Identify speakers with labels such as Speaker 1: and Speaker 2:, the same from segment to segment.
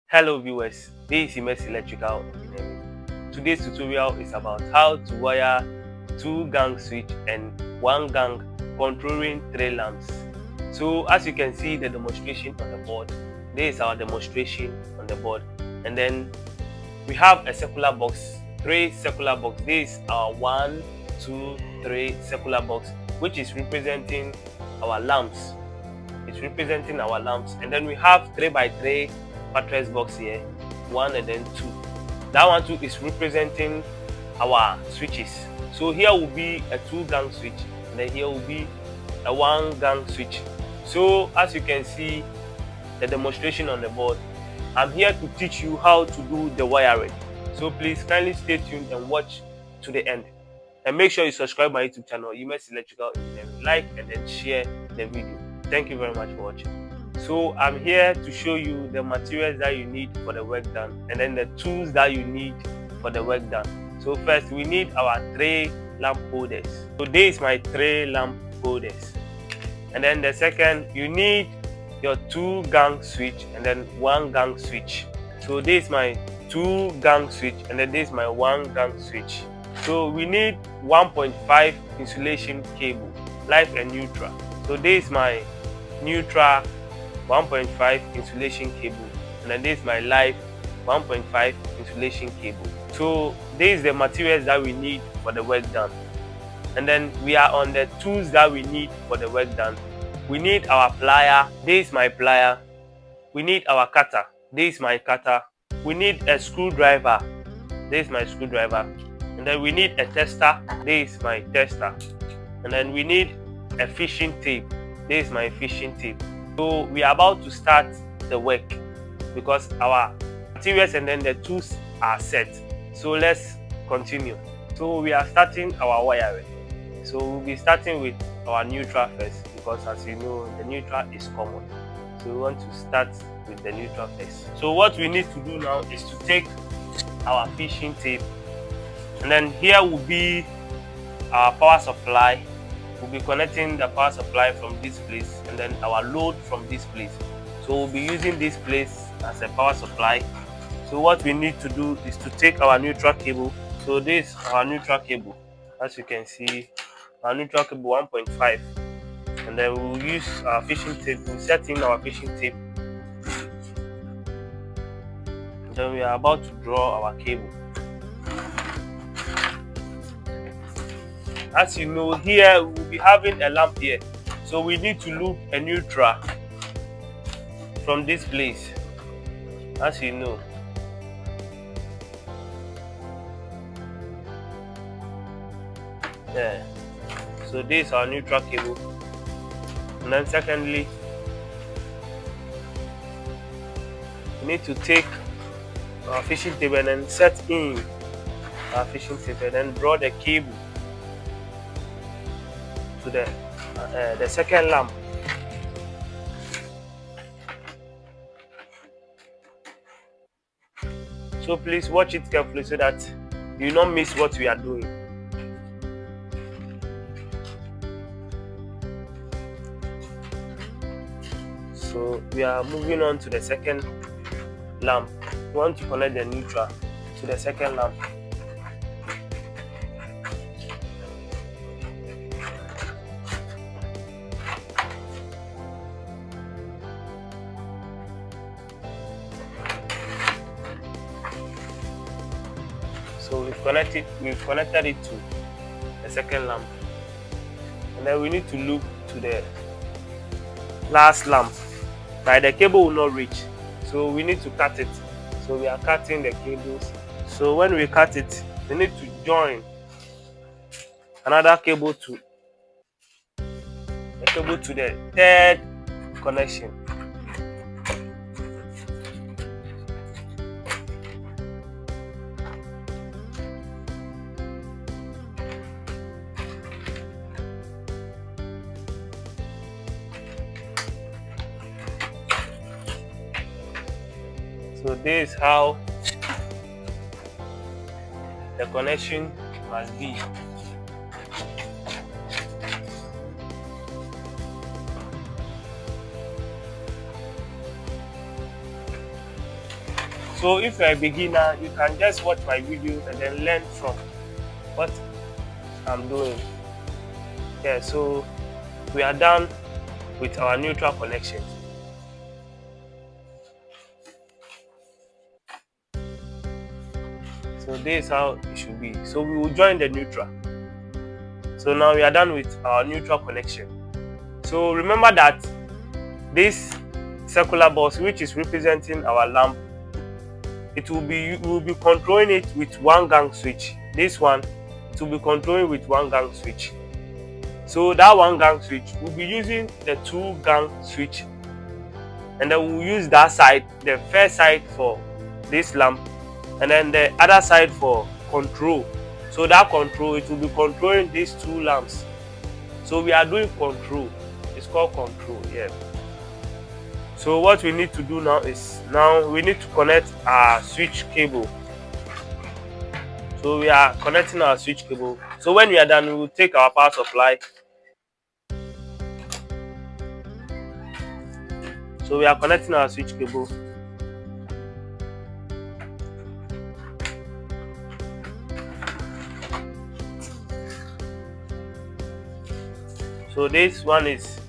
Speaker 1: Hello viewers, this is Immerse Electrical Engineering. Today's tutorial is about how to wire 2-gang switch and 1-gang controlling 3 lamps. So as you can see the demonstration on the board, this is our demonstration on the board, and then we have a circular box, 3 circular box. This is our 1, 2, 3 circular box, which is representing our lamps. It's representing our lamps, and then we have 3x3 mattress box here, 1 and then 2. That one too is representing our switches. So here will be a 2-gang switch, and then here will be a 1-gang switch. So as you can see the demonstration on the board, I'm here to teach you how to do the wiring. So please kindly stay tuned and watch to the end, and make sure you subscribe my YouTube channel, Immerse Electrical Engineering, like and then share the video. Thank you very much for watching. So I'm here to show you the materials that you need for the work done, and then the tools that you need for the work done. So first we need our 3 lamp holders. So this is my 3 lamp holders. And then the second, you need your 2-gang switch and then 1-gang switch. So this is my 2-gang switch, and then this is my 1-gang switch. So we need 1.5 insulation cable, live and neutral. So this is my neutral 1.5 insulation cable, and then this is my live 1.5 insulation cable. So this is the materials that we need for the work done. And then we are on the tools that we need for the work done. We need our plier. This is my plier. We need our cutter. This is my cutter. We need a screwdriver. This is my screwdriver. And then we need a tester. This is my tester. And then we need a fishing tape. This is my fishing tape. So we are about to start the work because our materials and then the tools are set. So let's continue. So we are starting our wiring. So we'll be starting with our neutral first, because as you know the neutral is common. So we want to start with the neutral first. So what we need to do now is to take our fishing tape, and then here will be our power supply. We'll be connecting the power supply from this place, and then our load from this place. So we'll be using this place as a power supply. So what we need to do is to take our neutral cable. So this is our neutral cable. As you can see, our neutral cable 1.5, and then we'll use our fishing tape. We'll set in our fishing tape, and then we are about to draw our cable. As you know, here we'll be having a lamp here, so we need to loop a neutral from this place, as you know. Yeah. So this is our neutral cable, and then secondly we need to take our fishing tape and then set in our fishing tape, and then draw the cable to the second lamp. So please watch it carefully so that you don't miss what we are doing. So we are moving on to the second lamp. We want to connect the neutral to the second lamp. So we've connected it to the second lamp, and then we need to loop to the last lamp. But the cable will not reach, so we need to cut it. So we are cutting the cables. So when we cut it, we need to join another cable to the third connection. So this is how the connection must be. So if you're a beginner, you can just watch my videos and then learn from what I'm doing. Yeah, so we are done with our neutral connection. So this is how it should be. So we will join the neutral. So now we are done with our neutral connection. So remember that this circular box, which is representing our lamp, we will be controlling it with one gang switch. This one, it will be controlling with one gang switch. So that one gang switch, we'll be using the 2 gang switch, and then we'll use that side, the first side for this lamp, and then the other side for control. So that control, it will be controlling these 2 lamps. So we are doing control. It's called control. Yeah. So what we need to do now is, we need to connect our switch cable. So we are connecting our switch cable. So when we are done, we will take our power supply. So we are connecting our switch cable. So this one is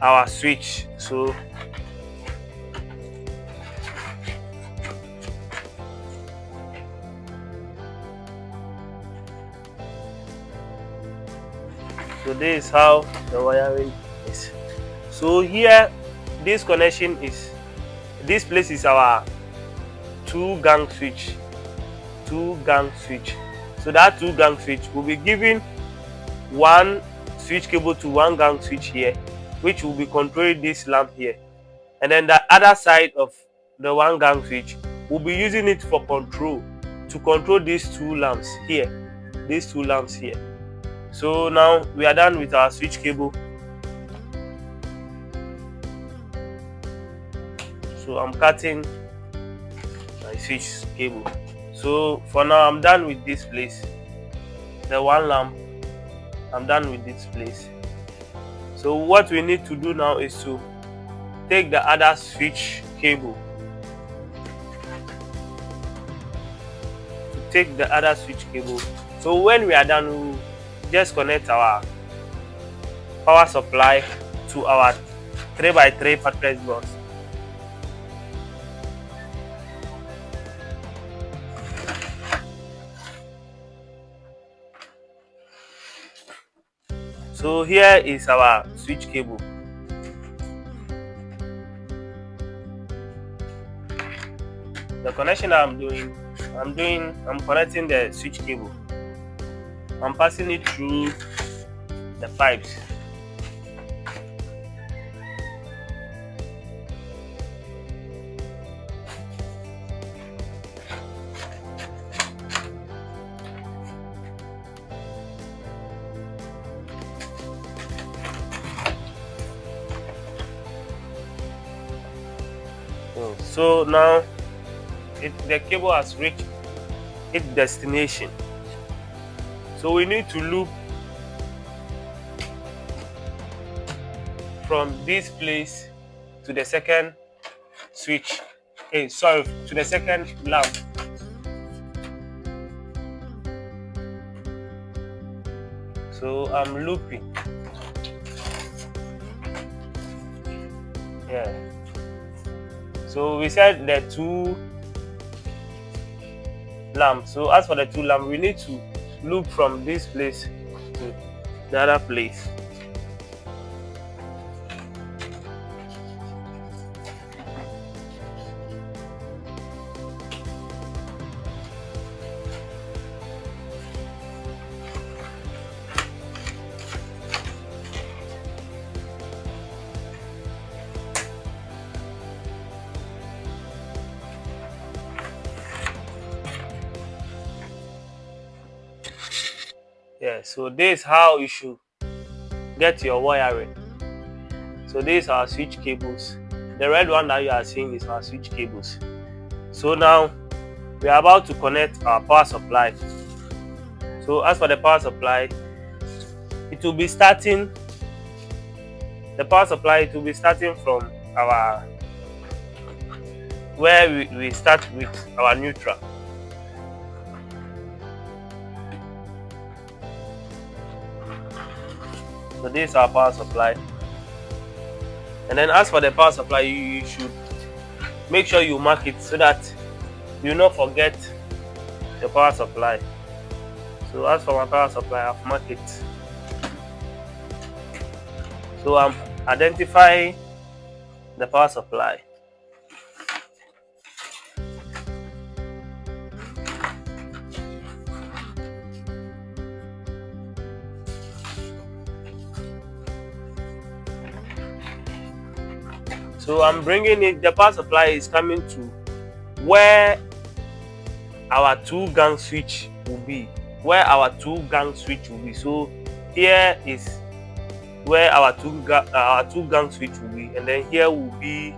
Speaker 1: our switch. So this is how the wiring is. So here, this connection is, this place is our 2 gang switch. 2 gang switch. So that 2 gang switch will be giving one switch cable to one gang switch here, which will be controlling this lamp here, and then the other side of the one gang switch will be using it for control, to control these 2 lamps here, these 2 lamps here. So now we are done with our switch cable. So I'm cutting my switch cable. So for now, I'm done with this place, the one lamp. I'm done with this place. So what we need to do now is to take the other switch cable. So when we are done, we will just connect our power supply to our 3x3 package box. So here is our switch cable. The connection that I'm connecting the switch cable. I'm passing it through the pipes. So now the cable has reached its destination. So we need to loop from this place to the second switch. To the second lamp. So I'm looping. Yeah. So we said the 2 lamps. So as for the 2 lamps, we need to loop from this place to the other place. Yeah, so this is how you should get your wiring. So these are switch cables. The red one that you are seeing is our switch cables. So now we are about to connect our power supply. So as for the power supply, it will be starting from our where we start with our neutral. So this is our power supply. And then as for the power supply, you should make sure you mark it so that you not forget the power supply. So as for my power supply, I've marked it. So I'm identifying the power supply. So I'm bringing it, the power supply is coming to where our 2-gang switch will be. So here is where our 2-gang switch will be, and then here will be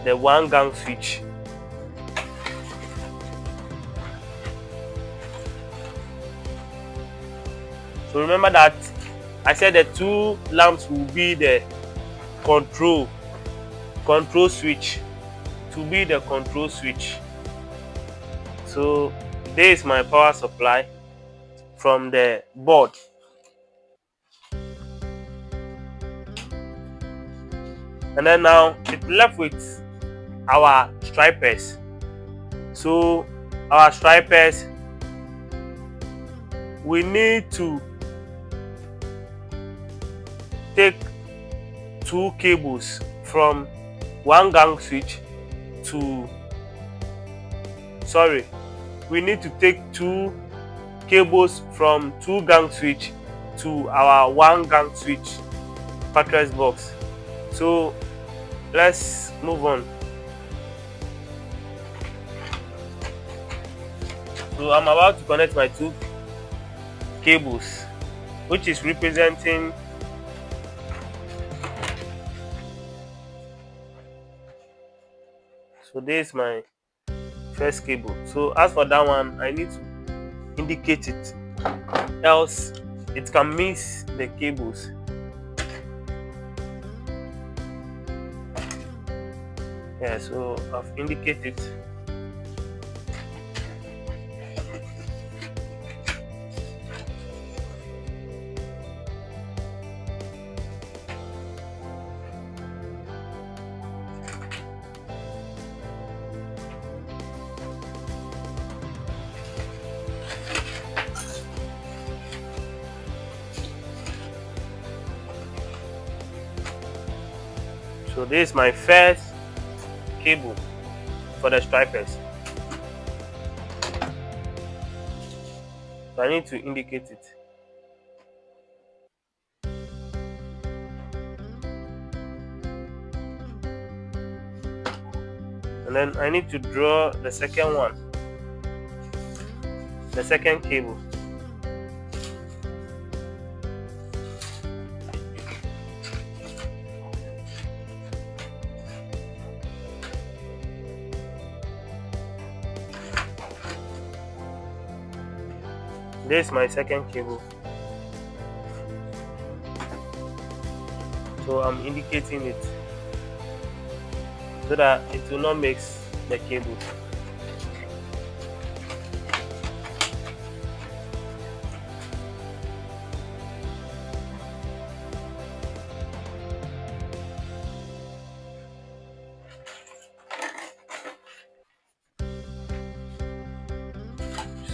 Speaker 1: the 1-gang switch. So remember that I said the 2 lamps will be the control switch, to be the control switch. So this is my power supply from the board. And then now it's left with our stripers. So our stripers, we need to take 2 cables from 1-gang switch to, we need to take 2 cables from 2-gang switch to our 1-gang switch buttress box. So let's move on. So I'm about to connect my 2 cables, which is representing so this is my first cable. So as for that one, I need to indicate it, else it can miss the cables. Yeah, so I've indicated. So this is my first cable for the stripers. So I need to indicate it. And then I need to draw the second one, the second cable. This is my second cable. So I'm indicating it so that it will not mix the cables.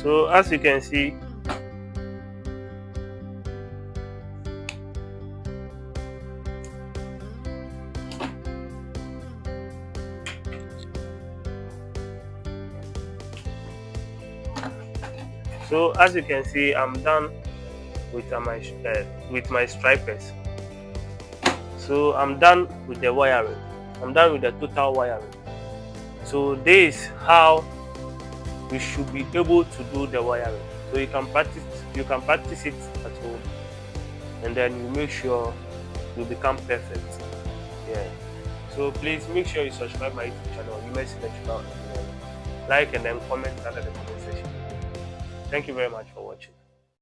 Speaker 1: So as you can see, I'm done with my stripers. So I'm done with the wiring. I'm done with the total wiring. So this is how we should be able to do the wiring. So you can practice it at home, and then you make sure you become perfect. Yeah. So please make sure you subscribe my YouTube channel, UMS Electrical Engineering. Like and then comment under the comment section. Thank you very much for